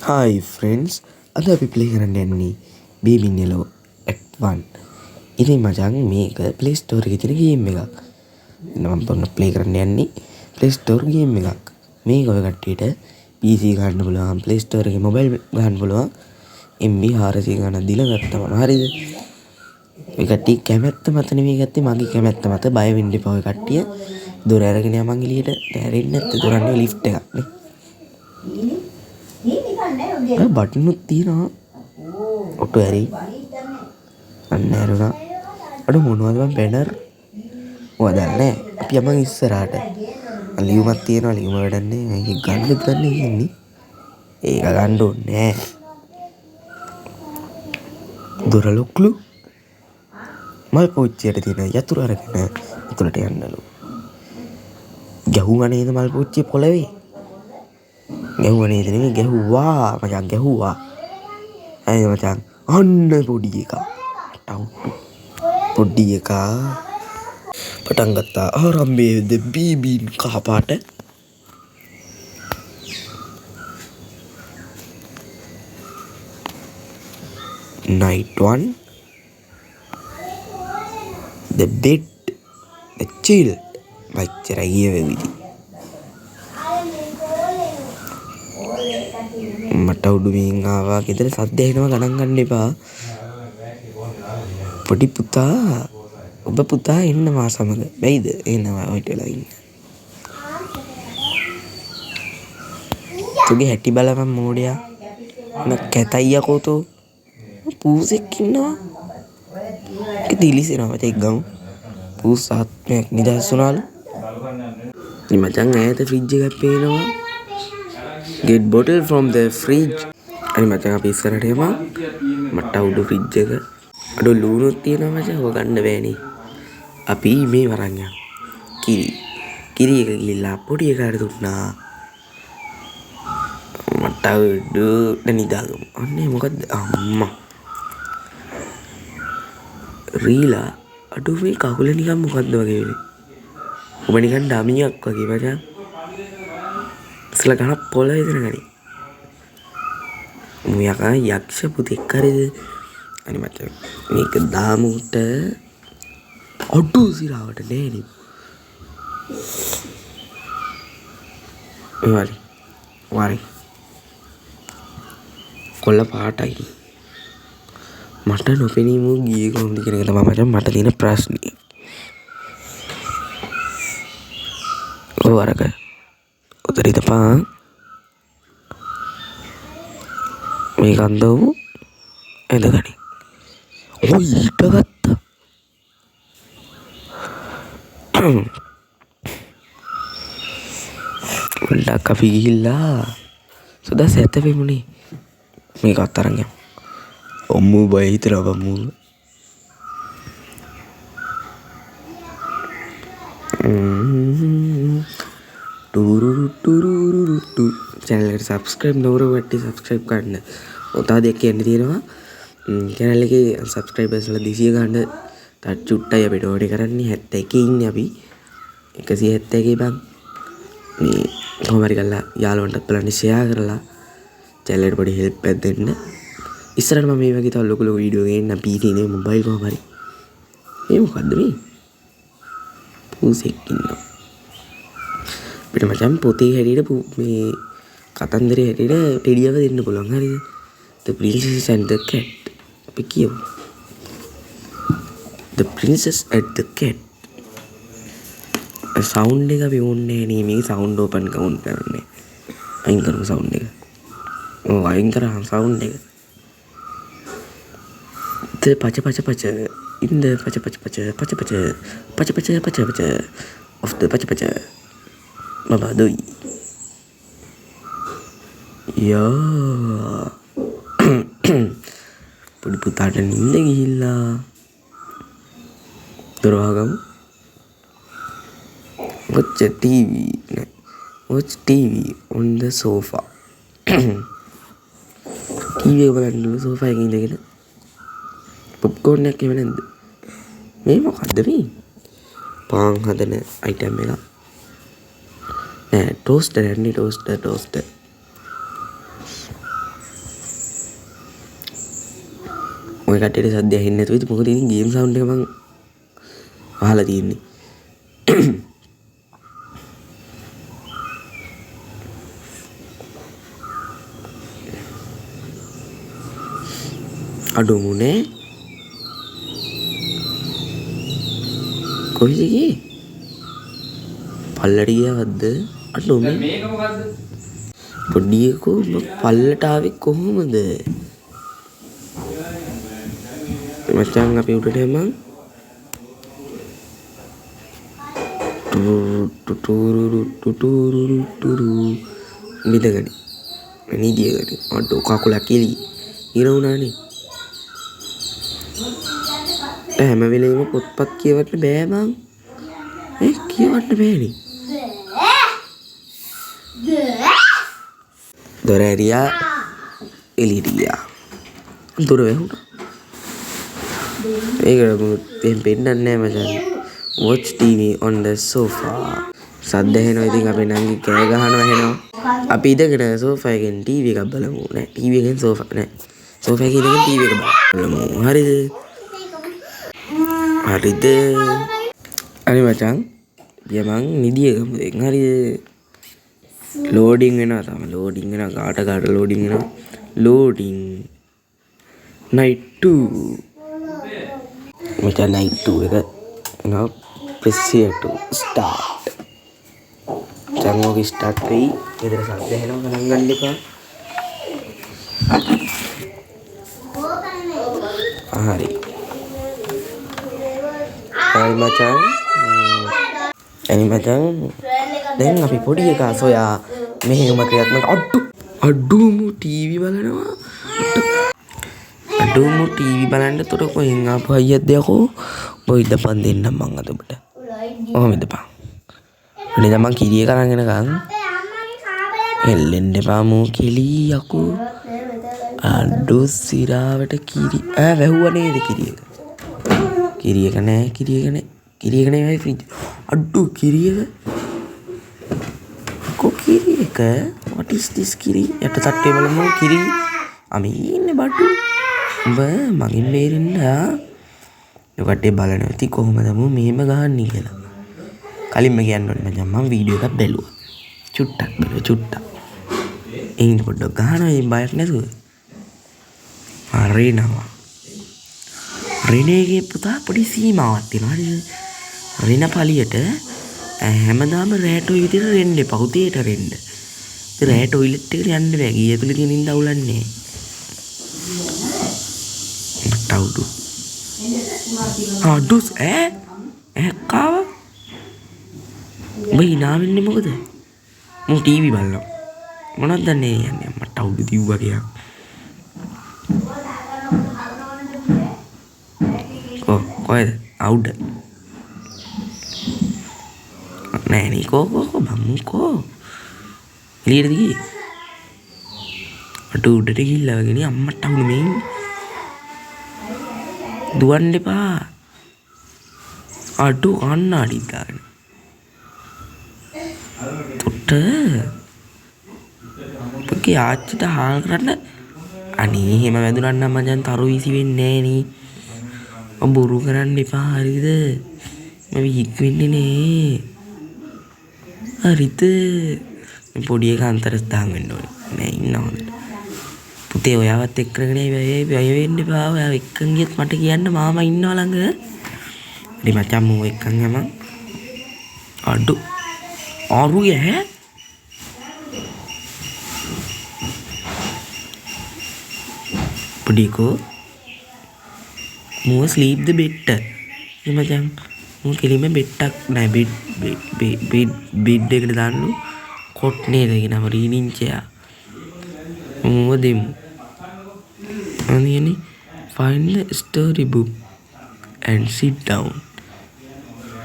Hi friends, අද අපි play කරන්න යන්නේ Baby Yellow Act 1. ඉතින් මචං මේක Play Store එකේ තියෙන ගේම් එකක්. මම ප්ලේ කරන්න යන්නේ Play Store ගේම් එකක්. මේක ඔය කට්ටියට PC ගන්න පුළුවන්, Play Store එකේ mobile ගන්න පුළුවන්. MB 400 ගණන් දීලා ගත්තම හරිද? ඔය කට්ටිය කැමැත්ත මත නෙමෙයි ගත්තේ, මගේ කැමැත්ත මත. බය වෙන්න එපා ඔය කට්ටිය. දොර අරගෙන යමන් එළියට. දැරෙන්නේ නැත්te දොරන්නේ ලිෆ්ට් එකක් නේ. බටනුත් තියෙනවා ඔටෝ ඇරි අන්න ඇරුණා අඩු මොනවද මම බැනර් ඔයා දන්නේ අපි යමන් ඉස්සරහට ලියුමක් තියෙනවා ලියුම වැඩන්නේ මේක ගන්න ගන්න ඉන්නේ ඒක ගන්න ඕනේ දොර ලොක්ලු මල් පෝච්චියට තියෙන යතුරු අරගෙන ඇතුළට යන්නලු ගැහුවා නේද මල් පෝච්චිය පොළවේ ගැහුවා නේද නෙමෙයි ගැහුවා මචං ගැහුවා අය මචං අන්න පොඩි එකා ටවුට් පොඩි එකා පටන් ගත්තා ආරම්භයේද බීබීන් කහපාට night one the bed the chill මච්චරයි ගිය වෙවිදි මට උඩුමින් ආවා ගෙදර සද්ද ඇහෙනවා ගණන් ගන්න එපා පොඩි පුතා ඔබ පුතා එන්න මා සමග බැයිද එනවා ඔයිට වෙලා ඉන්න තුගේ හැටි බලපන් මෝඩයා කැතයි යකෝ පූසෙක් ඉන්නවා ඒක දිලිසෙනවා මචං එක් ගමු පූස් ආත්මයක් නිදහස් වුණාලු ඉතින් මචං ඈත ෆ්‍රිජ් එකක් පේනවා get bottle from the fridge අනේ මචං අපි ඉස්සරහට යමු මට උඩු ෆ්‍රිජ් එක අඩු ලුණුත් තියෙනවා මචං ඔය ගන්න බෑනේ අපි මේ වරන් යමු කිරි එක ගිහිල්ලා පොඩි එකාට දුන්නා මට උඩු නිදාගමු අනේ මොකද්ද අම්මා රීලා අඩු මේ කකුල නිකන් මොකද්ද වගේ වෙන්නේ ඔබ නිකන් ඩමියක් වගේ මචං ඉස්සලා ගහන පොළවේ දෙන ගනි මුයකා යක්ෂ පුතෙක් හරිද අනේ මචං මේක දාමුට අඩු සිරාවට නෑනේ වරි කොල්ල පාටයි මට නොපෙනී මූ ගියේ කොහොමද කියන එක තමයි මචං මට තියෙන ප්‍රශ්නේ ඔව් අරක උතර ඉතපන් මේක අන්දව් එඳගනි ඔය ඊට ගත්තා වල්ලක් අපි ගිහිල්ලා සුදා සැතපෙමුනේ මේක අත්තරන් යමු ඔම්මු බය හිතලා බම්මු channel එකට subscribe නොකර කට්ටිය subscribe කරන්න. ඔතන දෙයක් කියන්න තියෙනවා. channel එකේ subscribers වල 200 ගන්න තාත් චුට්ටයි අපිට ඕනේ කරන්නේ 71 ඉන්නේ අපි. 171 බං. මේ කොහොම හරි කරලා යාළුවන්ටත් බලන්න share කරලා channel එකට පොඩි help එකක් දෙන්න. ඉස්සරහට මම මේ වගේ තව ලොකු ලොකු වීඩියෝ ගේන්න PC නේ mobile කොහොම හරි. මේ මොකද්ද මේ? පූසෙක් ඉන්නවා. අපිට මචං පොතේ හැටියට මේ කතන්දරේ හැටියට පෙඩියව දෙන්න පුළුවන් හරිද? The Princess and the Cat. අපි කියමු. The Princess and the Cat. Sound එක අපි ඕනේ නේ මේ සවුන්ඩ් ඕපන් කවුන්ට් කරන්නේ. අයින් කරමු සවුන්ඩ් එක. ඔව් අයින් කරා සවුන්ඩ් එක. The පච in the පච of the පච Baba doi. යා පොඩි පුතාට නිින්ද ගිහිල්ලා දොර වහගමු watch TV on the sofa TV එක බලන්න sofa එකේ ඉඳගෙන popcorn එකක් එව නැද්ද මේ මොකද්ද මේ පාන් හදන item එකක් toaster and toaster ඔය කට්ටියට සද්ද ඇහෙන්නේ නැතුව ඉතින් මොකද ඉතින් ගේම් සවුන්ඩ් එක මං අහලා තියෙන්නේ. අඩුමුනේ කොහෙද ගියේ? පල්ලට ගියවද්ද? අඩුමුනේ මේක මොකද්ද? පොඩියකෝ පල්ලට ආවේ කොහොමද? මචං අපි උඩට යමන්. මිදගනි. නිදියගනි. අඩෝ කකුල කෙලි. ඉරවුණානේ. හැම වෙලේම පොත්පත් කියවන්න බෑ මං. කියවන්න බෑනේ. දොර ඇරියා එළියට ගියා. දොර වැහුණා. ඒකට එහෙම පෙන්නන්නේ නැහැ මචං. watch TV on the sofa. සද්ද ඇහෙනවා ඉතින් අපේ නංගි කෑ ගහනවා ඇහෙනවා. අපි ඉඳගෙන සෝෆා එකෙන් TV එකක් බලමු. නෑ TV එකෙන් සෝෆා නෑ. සෝෆා එකේ ඉඳගෙන TV එක බලමු. හරිද? හරිද? හරි මචං. යමන් නිදිය ගමු දැන් හරිද? ලෝඩින් වෙනවා තමයි. ලෝඩින් වෙනවා. කාට ලෝඩින් වෙනවා. Loading night 2. මචං night 2 එක now press here to start. දැන් ඔක ස්ටාර්ට් වෙයි. ඊතර සද්ද ඇහෙනවා ගණන් ගන්න එපා. හරි. හරි මචං. එනි මචං. දැන් අපි පොඩි එකා සොයා මෙහෙම ක්‍රියාත්මක අඩුමු ටීවී බලනවා. අඩුමු ටීවී බලන්න තොර කොහෙන් ආපු අයියද යකෝ. බොයිද පන් දෙන්නම් මං අද ඔබට. ඔහොම ඉඳපන්. නේද මං කිරිය කරන් එනකන් එල්ලෙන්න එපා මෝ කිලි යකෝ. අඩු සිරාවට කිරි වැහුවා නේද කිරියක. කිරියක නෑ කිරියක නෑ ෆ්‍රිජ්. අඩු කිරියක කිරියක what is this කිරි යට තට්ටේ බලමු කිරි අමීන්නේ බඩු උඹ මගෙන් බේරෙන්න ඔකට බලනවා ඉතින් කොහොමද මම මෙහෙම ගහන්නේ කියලා කලින්ම කියන්න ඕනේ මචං මම වීඩියෝ එකක් බැලුවා චුට්ටක් එයින් පොඩ්ඩක් ගහනවා මේ බයක් නැතුව හරිනවා රිනේගේ පුතා පොඩි සීමාවක් තියෙනවා හරිද රින පලියට හැමදාම රෑ ටොයිලට් එකට රෙන්න එපා උදේට රෙන්න. ඉතින් රෑ ටොයිලට් එකට යන්න බෑ. ගිය ඇතුලේ තියෙන ඉඳ අවුලන්නේ. මටවුඩු. අඩුස් කාව. බයි නාවෙන්නේ මොකද? මම ටීවී බලනවා. මොනවද දන්නේ යන්නේ මටවුඩු දිව්වා කියලා. කොහෙද? අවුඩ. නෑ නේ කෝ බම්කෝ එළියට ගියේ අට උඩට ගිහිල්ලා වගේ නේ අම්මට අවුනේ මේ දුවන්න එපා අඩු අන්නාඩි දාගෙන පුට පොකේ ආච්චිට හාල් කරන්න අනේ එහෙම වැදුනනම් නම් මචං තරු වීසි වෙන්නේ නෑ නේ ඔබ බොරු කරන්න එපා හරිද මම හික් වෙන්නේ නේ හරිද පොඩි එක අන්තරස් දාන් වෙන්න ඕනේ නෑ ඉන්නවද පුතේ ඔයාවත් එක්ක කරගෙන බය වෙන්න එපා ඔයා එක්කන් ගියත් මට කියන්න මාමා ඉන්නවා ළඟ හරි මචං මෝ එක්කන් යමන් අඩු ආරුය පොඩිකෝ මෝ ස්ලීප් ද බෙට් හරි මචං මෝ කෙලිම බෙට්ටක් නෑ බෙඩ් එකට දාන්න කොට් නේද කියනම රීනින්චයා මෝ දෙමු අනියනේ find the story book and sit down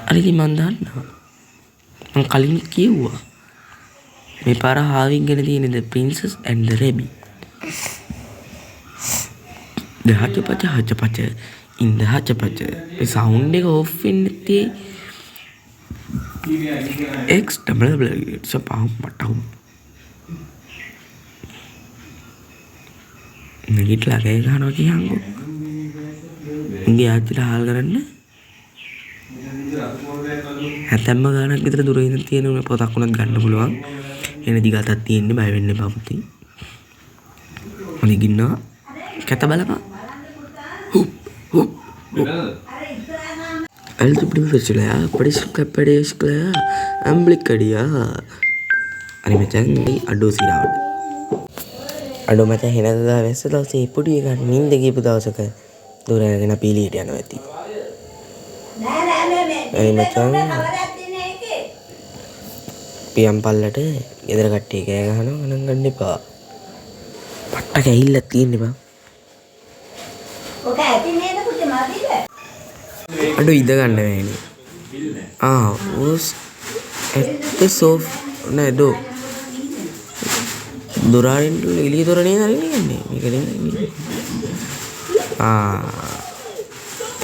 අරකි මන් දන්නවා මං කලින් කිව්වා මේ පාර හාවින් ගැන තියෙන the princess and the rabbit the hachapach in the hachapach A sound එක ඔෆ් වෙන්නේ නැත්තේ x double සපහම් මටවු නෙගිටලා ගෑ ගන්නවා කියහන්කෝ ඉන්ගේ ආච්චිට හාල් කරන්න හැතැම්ම ගානක් විතර දුර ඉඳන් තියෙන පොතක් උනත් ගන්න පුළුවන්. එන දිගටක් තියෙන්නේ බය වෙන්න එපා පුතේ. මම ගින්නවා කැත බලපන්. Algebra Virtual Padishkla Amblicadiya අනේ මචං මේ අඩෝ සිරාවට අඩෝ මචං හෙනදා වැස්ස දවසේ පොඩි එකක් නිින්ද ගිහපු දවසක දොර ඇරගෙන පීලියට යනවා ඇති අනේ මචං පියම් පල්ලට ගෙදර කට්ටිය කෑ ගහනවා ගණන් ගන්න එපා පට්ට කැහිල්ලක් තියෙන්නේ බං ඔක ඇති නේද පුතේ මදිද අඩෝ ඉඳ ගන්න වෙන්නේ was at the sofa නේදෝ දොරාරින් එළිය දොර නේද අරින්නේ මේක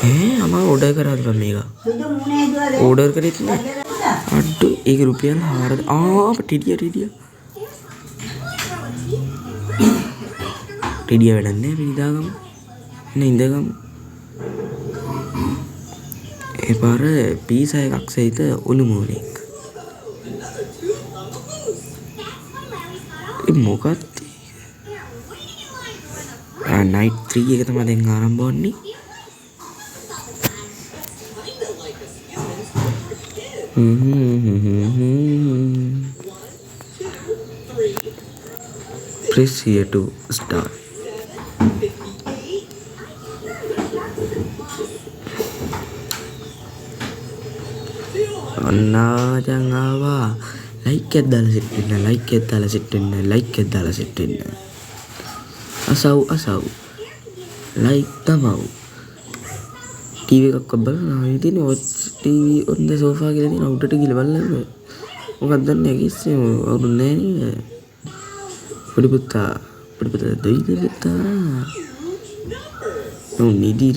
නේ අම්මා ඕඩර් කරාද මේක ඕඩර් කරෙත් නෑ අඩෝ ඒක රුපියල් 4 ටිඩිය ටිඩිය වැඩක් නෑ පිළිදාගමු නේ ඉඳගමු ඒ පාර පීසා එකක් සහිත ඔලු මූණෙක් මොකක්ද නයිට් 3 එක තමයි දැන් ආරම්භ වන්නේ press here to start අන්නා දැන් ආවා like එකක් දාලා සිට වෙන්න අසව් like තමව් ටීවී එකක් බලනවා ඉතින් watch TV on the sofa කියලා තියෙන උඩට ගිහලා බලන්න මොකක්ද දන්නේ කිසිම අවුරුදු නැහැ නේ පොඩි පුතා දෙයිද පුතා නිදි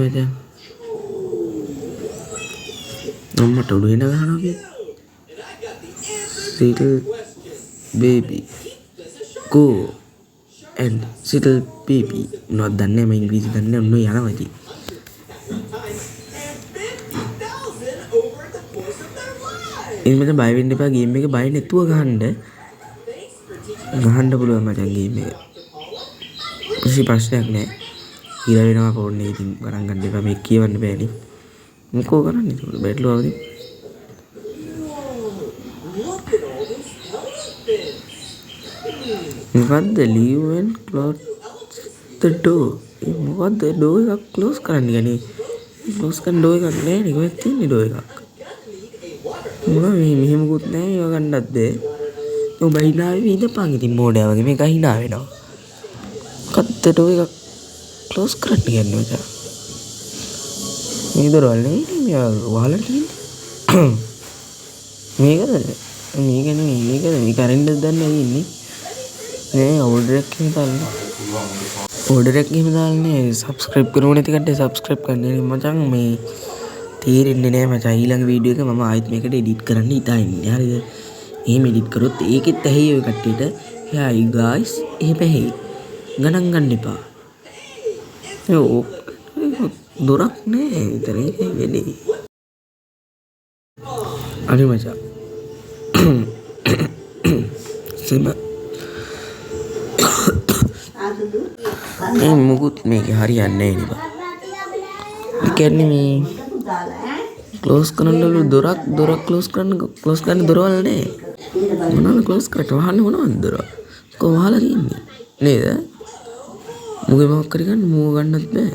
මචං අම්මට උඩ එන ගහනවා කිය little baby go and little baby මොනවද දන්නේ මම ඉංග්‍රීසි දන්නේ ඔන්න යනවා ඉතින් ඉතින් බය වෙන්න එපා ගේම් එක බය නැතුව ගහන්න පුළුවන් මචං ගේම් එක කිසි ප්‍රශ්නයක් නැහැ ඉර වෙනවා පොන්නේ ඉතින් ගණන් ගන්න එපා මේක කියවන්න බෑනේ මොකෝ කරන්නේ ඒක බැටළුවවදී මොකද්ද leave and close the door මොකද්ද door එක close කරන්න ගන්නේ close කරන්න door එකක් නෑ නේ කොහෙද තියෙන්නේ door එකක් මොනවා මේ මෙහෙමකුත් නෑ ඒව ගන්නත් බෑ ඔබ හිනාවේ ඉඳපන් ඉතින් මෝඩයා වගේ මේක හිනා වෙනවා මොකද්ද door එකක් close කරන්න ගන්නේ මචං මේ දොරවල් නෙවෙයි මේ වහලා තියෙන්නේ මේක කැරෙන්ඩ් එක දන්නේ නැති ඉන්නේ නේ ඕඩර් එකක් එහෙම දාන්නේ subscribe කරන්න නැති කට්ටිය subscribe කරන්න මචං මේ තේරෙන්නේ නැහැ මචං ඊළඟ වීඩියෝ එක මම ආයෙත් මේකට edit කරන්න හිතාන්නේ හරිද එහෙම edit කරොත් ඒකෙත් ඇහි ඔය කට්ටියට hey guys එහෙම ඇහි ගණන් ගන්න එපා දොරක් නෑ විතරේ වෙන්නේ අනේ මචං සෙම මේ මුකුත් මේක හරියන්නේ නෑ නේ බා ඒ කියන්නේ මේ ක්ලෝස් කරන්න දොරක් ක්ලෝස් කරන්න දොරවල් නෑ මොනවද ක්ලෝස් කරට වහන්නේ මොනවද දොර කොහොම වහලා තියන්නේ නේද මුගේ මොකක් කර ගන්න මූව ගන්නත් බෑ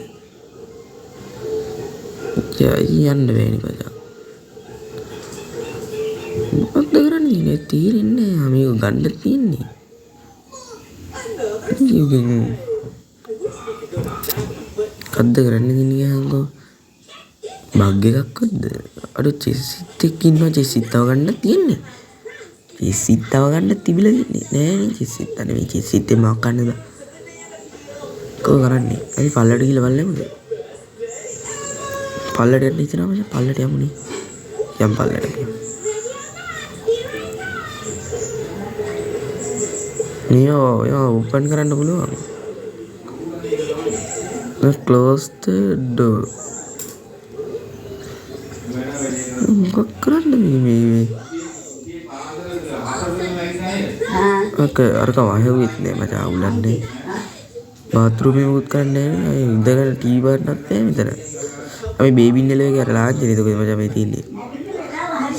යන්න බෑනේ බලා මොකක්ද කරන්නේ නේ තීරෙන්නේ මේක ගන්න තියෙන්නේ ඉතින් කද්ද කරන්නේ ගිනියන්කෝ බග් එකක්වත්ද අර චෙසිත් එක්ක ඉන්නවා චෙසිත් තව ගන්න තියෙන්නේ චෙසිත් තව ගන්න තිබිලා ඉන්නේ නෑනේ චෙසිත් නෙවෙයි චෙසිත් එමක් ගන්නද කොහොම කරන්නේ අපි පල්ලට ගිහලා බලන්නද පල්ලට යන්න හිතනවා මචං පල්ලට යමුනේ යම් පල්ලට නියෝ ඕපන් කරන්න පුළුවන් close the door. මොකක් කරන්නද මේ? අරක වහෙව්වෙත් නෑ මචං අවුලන්නේ. බාත්රූම් එකේ උත් කරන්නේ නෑ. ඉඳගෙන ටීවී බලන්නත් බෑ මෙතන. අපි බේබින් එලෙවගේ අර ලාංඡනේ ඒක මචං මේ තියෙන්නේ.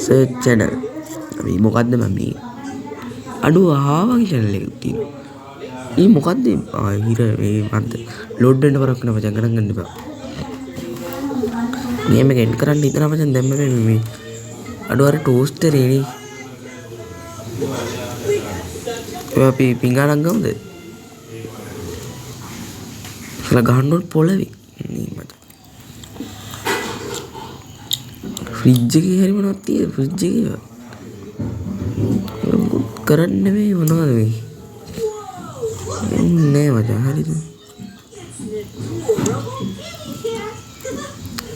Search channel. අපි මොකද්ද මම මේ? අඩුව ආවගේ channel එකක් තියෙනවා. ඊ මොකද්ද? හිර මේ මන්ද ලෝඩ් වෙන්න පරක් නෑ මචං ගණන් ගන්න එපා. මේක එඩ් කරන්න හිතනවා මචං දැම්ම මේ අඩුව අර ටෝස්ටරේ නේ. අපි පිංගානක් ගමුද? කියලා ගහන්න ඕන පොළවේ. නේ මචං. ෆ්‍රිජ් එකේ හරි මොනවද තියෙන්නේ? ෆ්‍රිජ් එකේ කරන්න මේ මොනවද මේ? නෑ මචං හරිද?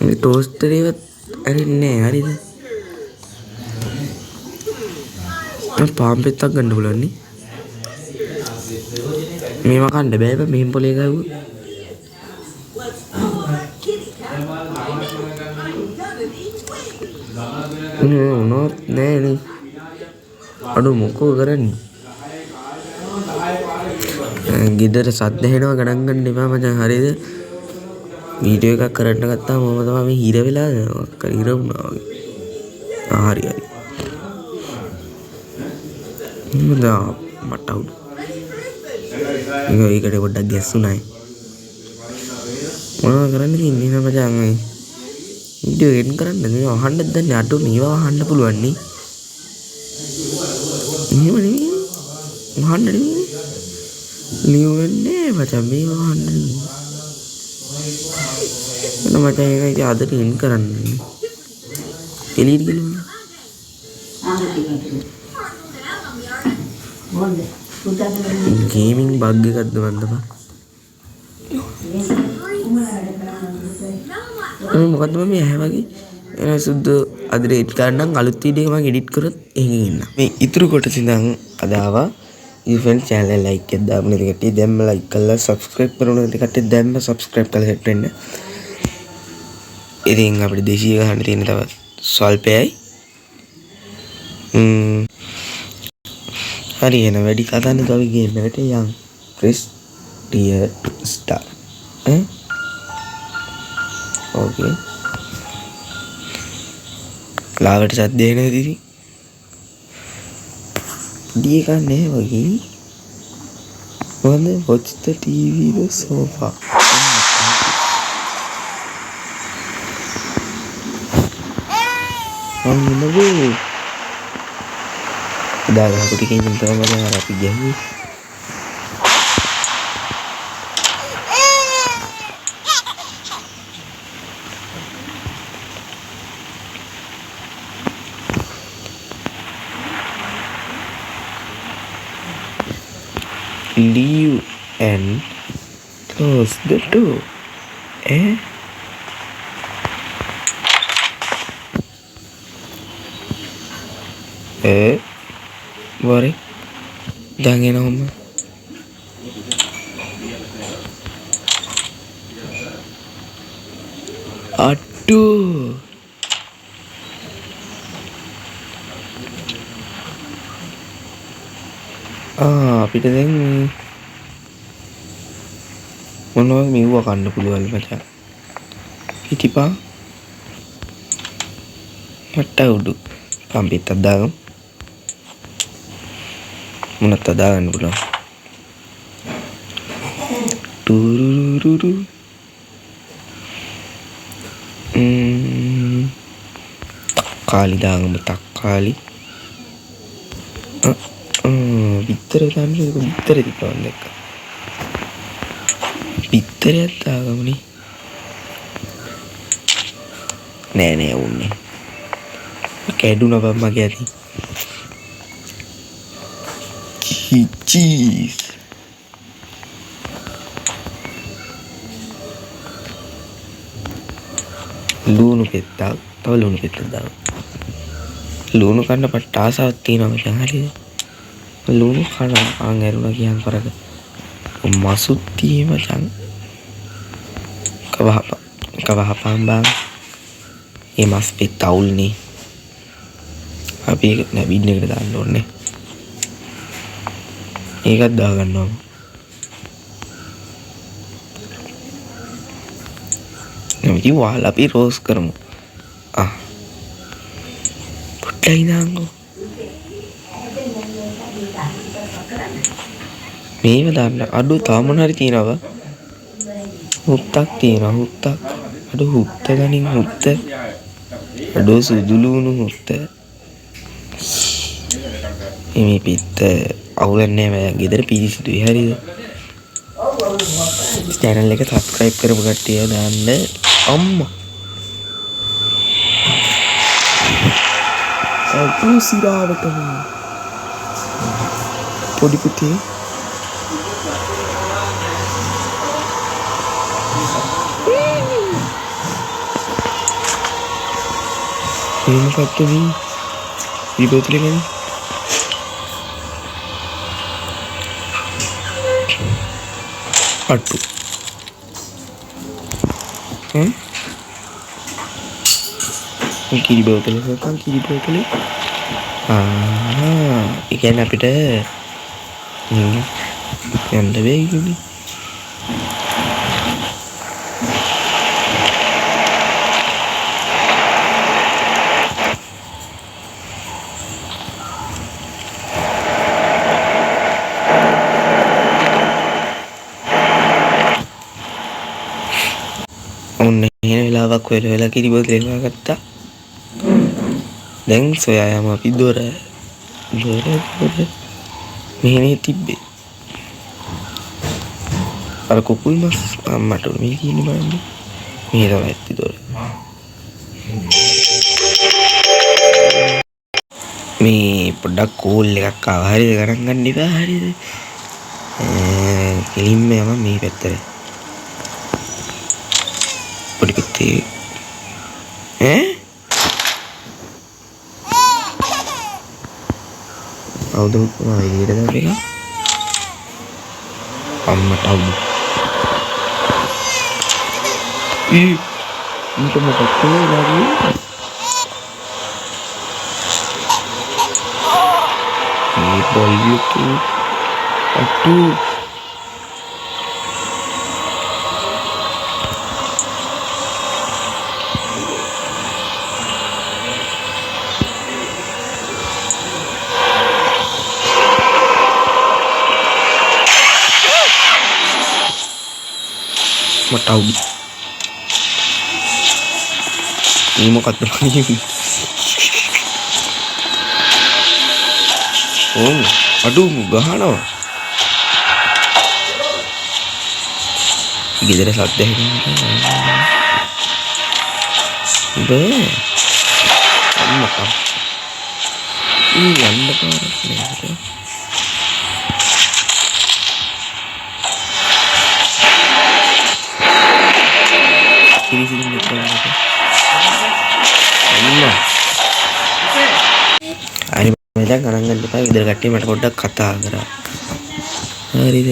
මේ ටෝස්ටර් එකත් ඇරින්නේ නෑ හරිද? මම පාම් පෙත්තක් ගන්න පුළුවන් නේ. මේව කන්න බෑ බෑ මෙහෙම පොලේ ගාවුවා. නෝ නෑ නේ. අඩු මොකෝ කරන්නේ? ගෙදර සද්ද හෙනවා ගණන් ගන්න එපා මචං හරිද? වීඩියෝ එකක් කරන්න ගත්තාම මම තමයි මේ හිර වෙලා හිර වුණා වගේ. හරි හරි. මට අවුල්. ඒකට පොඩ්ඩක් ගැස්සුනායි. මොනවද කරන්න තියන්නේ නේද මචං මේ? වීඩියෝ එඩිට් කරන්න මේ අහන්නත් දන්නේ අඩු මේවා අහන්න පුළුවන් නේ. එහෙම නෙමෙයි. අහන්න නෙමෙයි. ලියුන්නේ මචං මේවා අහන්න නෙමෙයි. එන මචං ඒක ඉතින් අදට එන් කරන්නේ. එළියට ගිහලා ගේමින් බග් එකක්ද මන්දපා. මොකද්ද මේ ඇහැ වගේ එන සුදු අද එඩිට් කරන්නම් අලුත් වීඩියෝ එකක් මම එඩිට් කරොත් එහෙන් ඉන්න. මේ ඉතුරු කොටස ඉඳන් අද ආවා. ඊෆෙන් channel එක like එකක් දාන්න ඉතින් කට්ටිය දැම්ම like කරලා subscribe කරන ඉතින් කට්ටිය දැම්ම subscribe කරලා set වෙන්න. ඉතින් අපිට 200 ගහන්න තියෙන තව ස්වල්පයයි. හරි එන වැඩි කතා නැතුව අපි ගේම් එකට යන්. press dear start. Okay. ලාවට සද්ද එන ඉතින්. ඩී එක නෑ වගේ. watch the TV the sofa. නෝ දාලා කොට කින් තමයි මම අපි ගියේ. Leave and close the door. Worry. Jangan om. Aduh. අපිට දැන් මොනවද මෙව කන්න පුළුවන් මචං. හිටිපා. මට උඩු. කම්පිට දාගමු. මොනත් දාගන්න පුළුවන්. ටුරුරුරු. තක්කාලි දාගමු තක්කාලි. පිටර දාන්න ඒක පිටර තිබ්බන් දැක්ක. පිටරයක් දාගමුනේ. නෑ නෑ උන්නේ. කැඩුනා බම් මගේ අතින්. cheese. ලුණු පෙත්තක් තව ලුණු පෙත්තක් දාන්න. ලුණු කන්න පට ආසාවක් තියෙනවා මචං හරිද? ලුණු කන ආන් ඇරුණා කියන් කරක මසුත් tie මචං. Kawahapang bang. Ini mas taul nih. Tapi nggak bini kita tandur nih. Ini kan dah kan dong. Nggak wala pirus kermo. Putay na ako. May madami na. Aduh, tama na rin tinawa. Huttak tina, huttak. Aduh, hutta ganing hutta. Aduh, sudulu nu hutta. Ini pitta. Awulan ne मैं गिदर piece दु यार ये channel लेके subscribe कर बगट्टी है दांडे अम्मा अब सिरा बटन पोड़ी पुती ini kata ni ribet lagi ni aduh kiri bawah kali kan kiri bawah kali ikan apa dah yang dah baik ni වෙලාවක් වෙලා කිරි බෝතලේ ගත්තා. දැන් සොයා යම අපි දොර මෙහෙනේ තිබ්බේ. අර කුකුල් මස් අම්මට මේ කියන්නේ බලන්න. මේ තමයි ඇත්ති දොර. මේ පොඩ්ඩක් කෝල් එකක් ආවා. හරිද ගණන් ගන්න ඉපා හරිද? කෙලින්ම යම මේ පැත්තට. Podi piti Audu ini dah mereka amat tahu ini cuma satu lagi ini boy itu aduh mau tahu ini mau kata lagi oh aduh gahana gitu saat deh deh mau tahu ini anda kan kiri sini gitu අම්මා අනිත් මචං ගණන් ගන්න එපා ඉදර කට්ටිය මට පොඩ්ඩක් කතා කරා හරිද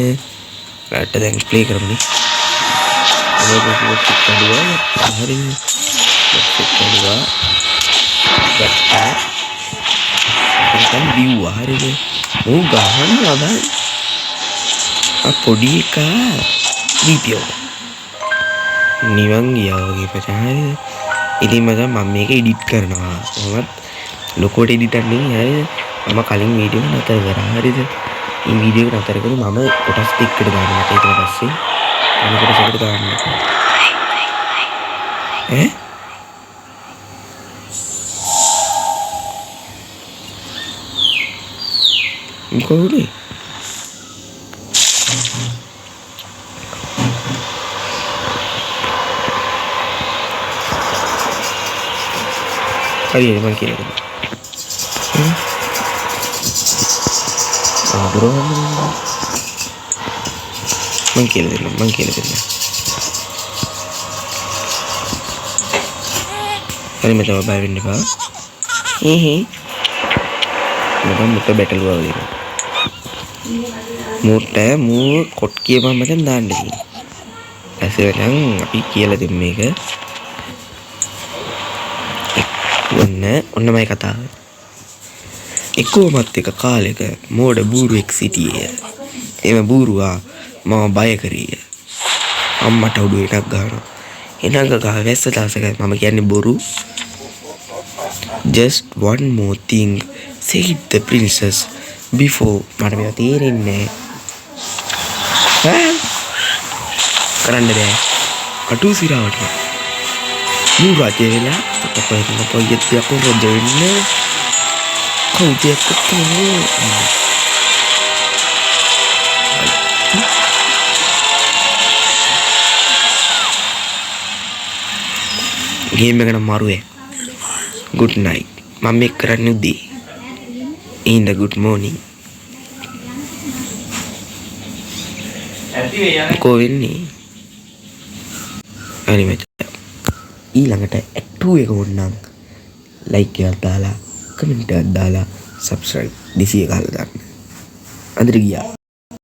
රට දැන් ප්ලේ කරමුනේ මොකද පොඩ්ඩක් කඩුවා හරිද පොඩ්ඩක් කඩුවා ගත්තා දැන් බිව්වා හරිද ඌ ගහනවා බෑ පොඩි එකා දීපියෝ නිවන් ගියා වගේ පචා හරිද ඉතින් මචං මම මේක එඩිට් කරනවා මමත් ලොකෝට එඩිට් කරන්නේ හරිද මම කලින් වීඩියෝ එක නතර කරා හරිද මේ වීඩියෝ එක නතර කරලා මම කොටස් දෙකකට දානවා ඊට පස්සේ අනිත් කොටසකට දාන්න මොකද Hari ini makin lagi. Bro, makin lagi. Hari macam apa ini pak? Macam muka battle wall ini. Muka kot kia macam dah ni. ඇසෙනම් අපි කියලා දෙමු මේක. ඔන්න මයි කතාව. එක්කෝමත් එක කාලෙක මෝඩ බූරුවෙක් සිටියේය. එම බූරුවා මම බය කරේය. අම්මට උඩු එකක් ගහනවා. එනඟ ගහ වැස්ස දවසක මම කියන්නේ බොරු. Just one more thing said the princess before. මට මේවා තේරෙන්නේ නැහැ. කරන්න බෑ. අටු සිරාවට. මූ රජේ වෙලා තපපෙන්න පොයිත් යකෝ රජ වෙන්නේ. කවුදයක් කන්නේ. ගේම් එක නම් මරුවේ. good night. මම මේක කරන්නේ උදේ. in the good morning. කො වෙන්නේ? හරි මචං. ඊළඟට ඇක්ට් එක ඕනනම් ලයික් එකක් දාලා කමෙන්ට් එකක් දාලා subscribe 200 ගහලා දාන්න. අදට ගියා.